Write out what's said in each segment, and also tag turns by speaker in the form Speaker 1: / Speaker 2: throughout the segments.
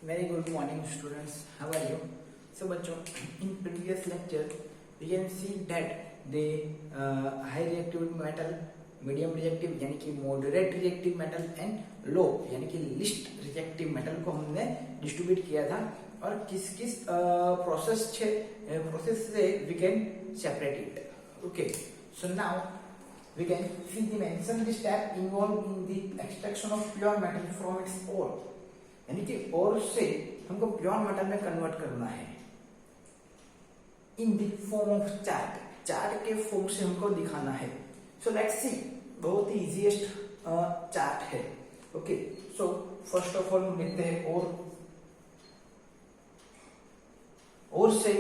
Speaker 1: Very good morning, students. How are you? So, बच्चों, in previous lecture, we can see that the high reactive metal, medium reactive यानी कि moderate reactive metal and low यानी कि least reactive metal को हमने distribute किया था और किस किस प्रोसेस से we can separate it. Okay. So now we can see the mention the step involved in the extraction of pure metal from its ore. यानी कि और से हमको प्योर मेटल में कन्वर्ट करना है in the form of chart के form से हमको दिखाना है. सो लेट्स सी, बहुत ही इजीएस्ट चार्ट है. Okay, so first of all हम लिखते हैं और से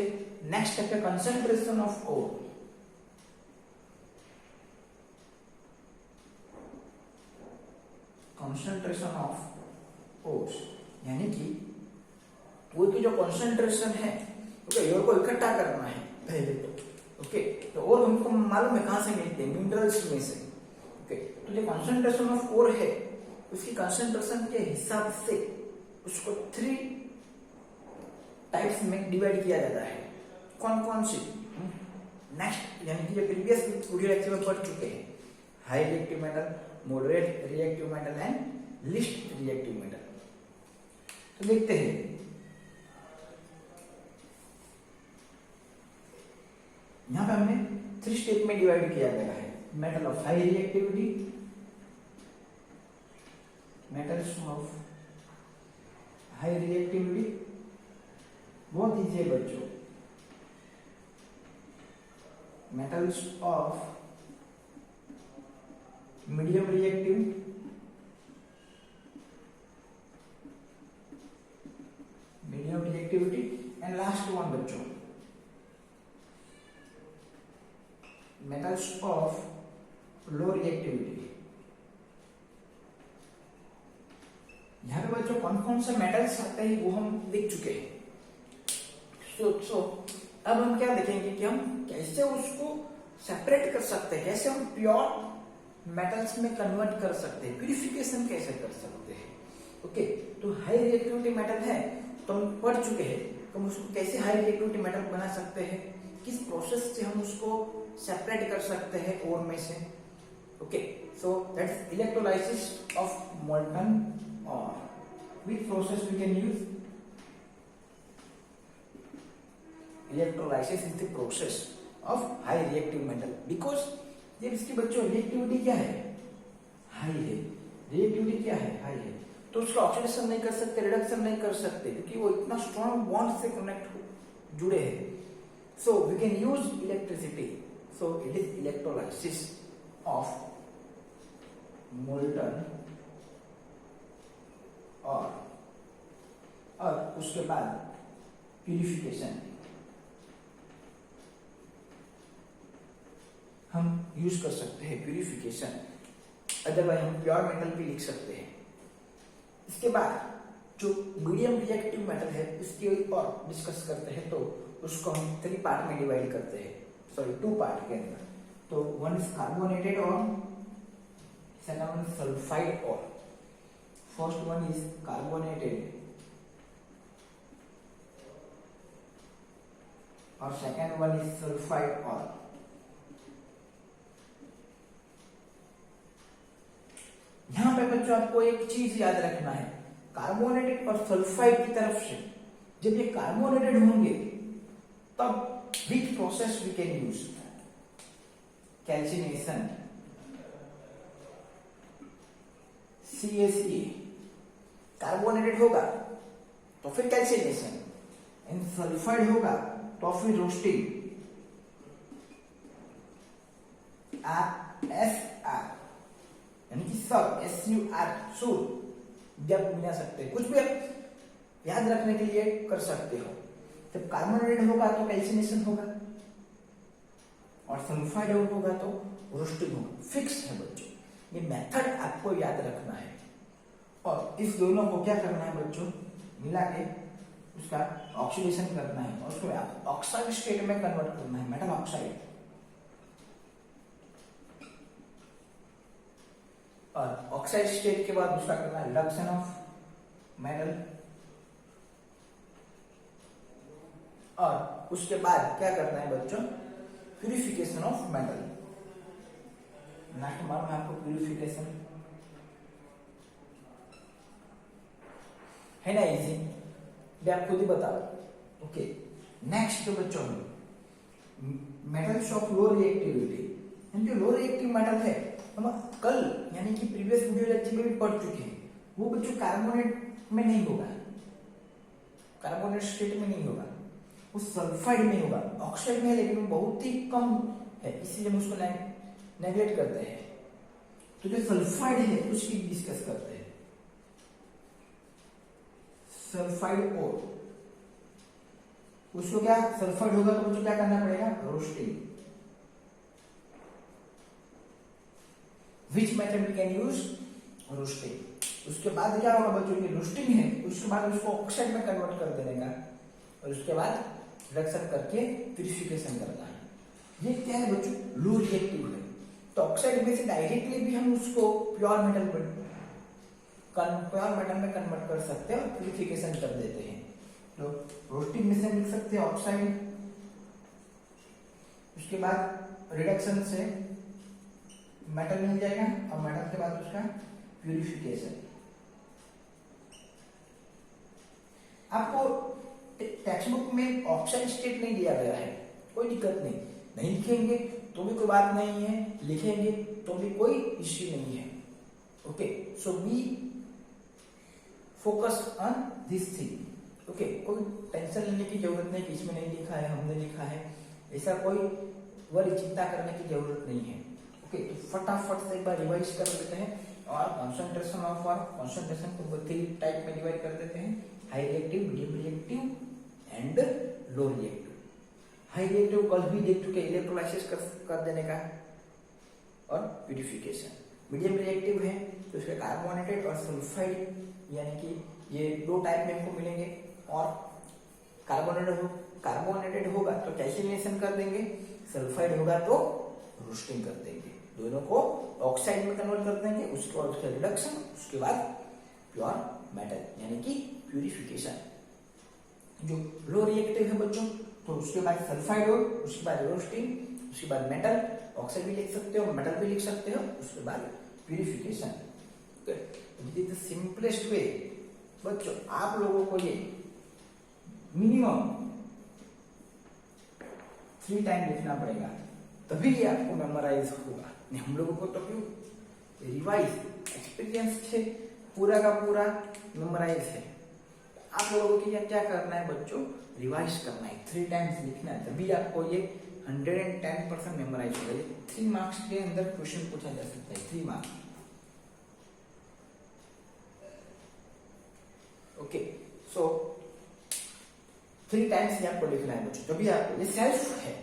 Speaker 1: नेक्स्ट स्टेप है concentration of ore. Concentration of ores यानी कि वो की जो कंसंट्रेशन है, ओके, ओर को इकट्ठा करना है पहले तो. ओके, तो और हमको मालूम है कहां से मिलते हैं, मिनरल्स में से. ओके, तो जो कंसंट्रेशन ऑफ ओर है उसकी कंसंट्रेशन के हिसाब से उसको 3 टाइप्स में डिवाइड किया जाता है. कौन कौन सी? नेक्स्ट यानी कि प्रीवियस वीडियो लेक्चर में पढ़ चुके हैं. High reactive metal, moderate reactive metal and least reactive metal. तो देखते हैं. यहां पे हमने 3 स्टेप में डिवाइड किया गया है. Metal of high reactivity, metals of high reactivity, बहुत इजी है बच्चों. Metals of medium reactive, medium reactivity and last one बच्चों मेटल्स ऑफ लो रिएक्टिविटी. यहां पे बच्चों कौन कौन से मेटल्स आते हैं वो हम देख चुके हैं. सो अब हम क्या देखेंगे कि हम कैसे उसको सेपरेट कर सकते हैं, कैसे हम प्योर मेटल्स में कन्वर्ट कर सकते हैं, प्यूरिफिकेशन कैसे कर सकते हैं. ओके, तो हाई रिएक्टिविटी मेटल है तो हम पढ़ चुके हैं तो हम उसको कैसे हाई रिएक्टिविटी मेटल बना सकते हैं, किस प्रोसेस से हम उसको सेपरेट कर सकते हैं ओर में से. Okay, so that's electrolysis of molten और which process we can use. Electrolysis is the process of high reactive metal because ये इसकी बच्चों रिएक्टिविटी क्या है, हाई है. रिएक्टिविटी क्या है, हाई है. तो उसका ऑक्सीडेशन नहीं कर सकते, रिडक्शन नहीं कर सकते क्योंकि वो इतना स्ट्रॉन्ग बॉन्ड से कनेक्ट जुड़े हैं. So we can use electricity. So it is electrolysis of molten और उसके बाद प्यूरिफिकेशन हम यूज कर सकते हैं. प्यूरिफिकेशन, अदरवाइज हम प्योर मेटल भी लिख सकते हैं. इसके बाद जो मीडियम रिएक्टिव मेटल है उसकी और डिस्कस करते हैं तो उसको हम 3 पार्ट में डिवाइड करते हैं, सॉरी 2 पार्ट के अंदर. तो वन इज कार्बोनेटेड और सेकंड वन सल्फाइड और. फर्स्ट वन इज कार्बोनेटेड और सेकंड वन इज सल्फाइड और. यहां पे बच्चों आपको एक चीज याद रखना है, कार्बोनेटेड और सल्फाइड की तरफ से जब ये कार्बोनेटेड होंगे तब which process we can use. Calcination, CaCa. Carbonated होगा तो फिर कैल्सिनेशन, एंड सल्फाइड होगा तो फिर रोस्टिंग. SR यानी कि सब SUR सूर जब मिला सकते हैं. कुछ भी आप याद रखने के लिए कर सकते हो. जब कार्बोनेटेड होगा तो कैल्सिनेशन होगा और सल्फाइड होगा तो रोस्टिंग होगा. फिक्स है बच्चों, ये मेथड आपको याद रखना है. और इस दोनों को क्या करना है बच्चों, मिला के उसका ऑक्सीडेशन करना है और उसको ऑक्साइड स्टेट में कन्वर्ट करना है, मेटल ऑक्साइड. और ऑक्साइड स्टेट के बाद दूसरा करना है रिडक्शन ऑफ मेटल और उसके बाद क्या करना है बच्चों, प्यूरिफिकेशन ऑफ मेटल। मालूम है आपको प्यूरिफिकेशन है ना, इजी, ये आप खुद ही बताओ। ओके, नेक्स्ट जो बच्चों मेटल्स ऑफ लो रिएक्टिविटी, जो लो रिएक्टिव मेटल है हम कल यानी कि प्रीवियस वीडियो लेक्चर में भी पढ़ चुके हैं, वो बच्चों कार्बोनेट में नहीं होगा, कार्बोनेट स्टेट में नहीं होगा, वो सल्फाइड में होगा, ऑक्साइड में है लेकिन वो बहुत ही कम है, इसीलिए हम उसको नेग्लेक्ट करते हैं। तो जो सल्फाइड है उसकी डिस्कस करते हैं, सल्फाइड और उसको क्या सल्फाइड होगा तो मुझे क्या करना पड़ेगा, roasting. Which method we can use, roasting. उसके बाद क्या होगा बच्चों की रोस्टिंग है, उसके बाद उसको ऑक्साइड में कन्वर्ट कर देने का और उसके बाद रिडक्शन करके प्यूरिफिकेशन करना है। ये क्या है बच्चों, लो रिएक्टिव है, तो ऑक्साइड में से डायरेक्टली भी हम उसको प्योर मेटल में कन्वर्ट कर सकते हैं और प्यूरिफिकेशन कर देते हैं। तो रोस्टिंग में से लिख सकते हैं ऑक्साइड, उसके बाद रिडक्शन से मेटल मिल जाएगा और मेटल के बाद उसका प्यूरिफिकेशन। आपको टेक्स्ट बुक में ऑक्साइड स्टेट नहीं दिया गया है, कोई दिक्कत नहीं, नहीं लिखेंगे तो भी कोई बात नहीं है, लिखेंगे तो भी कोई इश्यू नहीं है। Okay, so B focus on this thing. Okay, कोई टेंशन लेने की जरूरत नहीं कि इसमें नहीं लिखा है, हमने लिखा है, ऐसा कोई वरी चिंता करने की जरूरत नहीं है। ओके, तो फटाफट से एक बार रिवाइज कर लेते हैं और कंसंट्रेशन ऑफ कंसंट्रेशन को 3 टाइप में डिवाइड कर देते हैं, high reactive, medium reactive and low reactive. High reactive कल भी देख चुके, इलेक्ट्रोलाइसिस कर देने का और प्यूरिफिकेशन। मीडियम रिएक्टिव है तो उसके कार्बोनेटेड और सल्फाइड यानी कि ये 2 टाइप में हमको मिलेंगे, और कार्बोनेटेड होगा तो कैल्सिनेशन कर देंगे, सल्फाइड होगा तो रोस्टिंग कर देंगे, दोनों को ऑक्साइड में कन्वर्ट कर देंगे, उसके बाद उसका रिडक्शन, उसके बाद प्योर मेटल यानी कि प्यूरिफिकेशन। जो लो रिएक्टिव है बच्चों तो उसके बाद सल्फाइड हो, उसके बाद रोस्टिंग, उसके बाद मेटल, ऑक्साइड भी लिख सकते हो, मेटल भी लिख सकते हो, उसके बाद purification. This is the simplest way बच्चों, आप लोगों को ये मिनिमम 3 टाइम लिखना पड़ेगा तभी ये आपको मेमोराइज होगा। नहीं हम लोगों को तो क्यों रिवाइज एक्सपीरियंस है, पूरा का पूरा मेमोराइज है। आप लोगों को क्या करना है बच्चों, रिवाइज करना है, 3 टाइम्स लिखना है, तभी आपको ये 110% मेमोराइज होगा। 3 मार्क्स के अंदर क्वेश्चन पूछा जा सकता है, 3 मार्क्स। ओके, सो 3 टाइम्स ये आपको लिखना है बच्चों, तभी आपको ये सेल्फ है,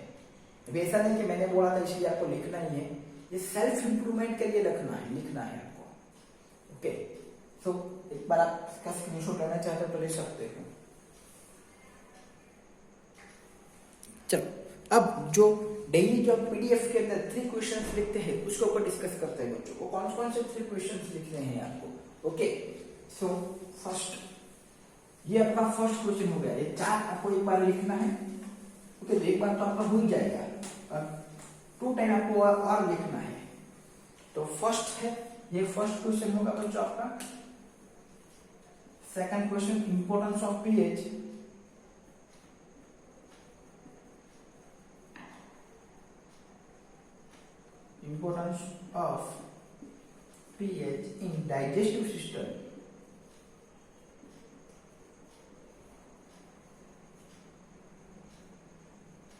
Speaker 1: अभी ऐसा नहीं कि मैंने बोला था इसलिए आपको लिखना ही है, ये सेल्फ इंप्रूवमेंट के लिए लिखना है आपको। ओके, सो एक बार आप इसका स्क्रीनशॉट लेना चाहते हो तो ले सकते हो। चलो अब जो डेली जो पीडीएफ के अंदर 3 क्वेश्चंस लिखते हैं उसके ऊपर डिस्कस करते हैं बच्चों को, कौन कौन से 3 क्वेश्चंस लिखने हैं आपको। ओके, सो फर्स्ट ये आपका फर्स्ट क्वेश्चन हो गया, ये 4 आपको एक बार लिखना है। ओके, तो एक बार तो आपका हो ही जाएगा, 2 टाइम आपको और लिखना है। तो फर्स्ट है, ये फर्स्ट क्वेश्चन होगा बच्चों आपका। Second question, importance of pH. Importance of pH in digestive system.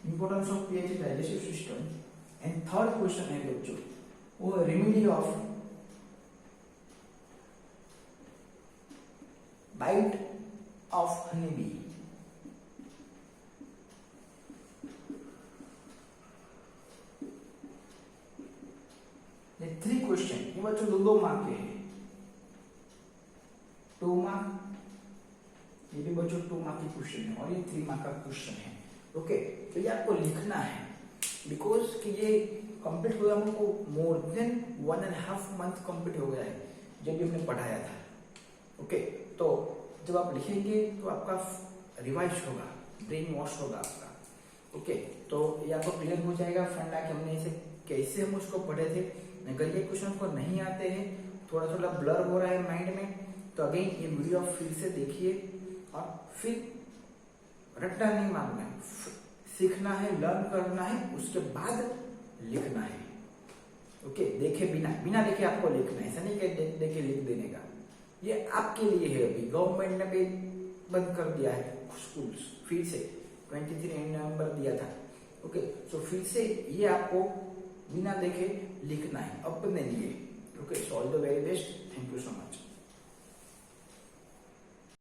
Speaker 1: Importance of pH in digestive system. And third question है बच्चों, वो remedy of bite of honeybee। ये 3 क्वेश्चन, ये बच्चों 2 मार्क के हैं, 2 मार्क, ये भी बच्चों 2 मार्क के क्वेश्चन है और ये 3 मार्क का क्वेश्चन है। ओके, तो ये आपको लिखना है, बिकॉज कि ये कंप्लीट हो गया, हमको मोर देन 1.5 मंथ कंप्लीट हो गया है जब हमने पढ़ाया था। ओके, तो जब आप लिखेंगे तो आपका रिवाइज होगा, ब्रेन वॉश होगा आपका। ओके, तो ये आपको क्लियर हो जाएगा फंडा कि हमने इसे कैसे हम उसको पढ़े थे। अगर ये क्वेश्चन को नहीं आते हैं, थोड़ा थोड़ा ब्लर हो रहा है माइंड में, तो अगेन ये वीडियो फिर से देखिए और फिर रट्टा नहीं मारना है, सीखना है, लर्न करना है, उसके बाद लिखना है। ओके, देखे बिना देखे आपको लिखना है, ऐसा नहीं कि देख देखे लिख देने का। ये आपके लिए है। अभी गवर्नमेंट ने भी बंद कर दिया है स्कूल्स, फिर से 23 नवंबर दिया था। ओके, सो फिर से ये आपको बिना देखे लिखना है अपने लिए। Okay, so all the very best, thank you so much.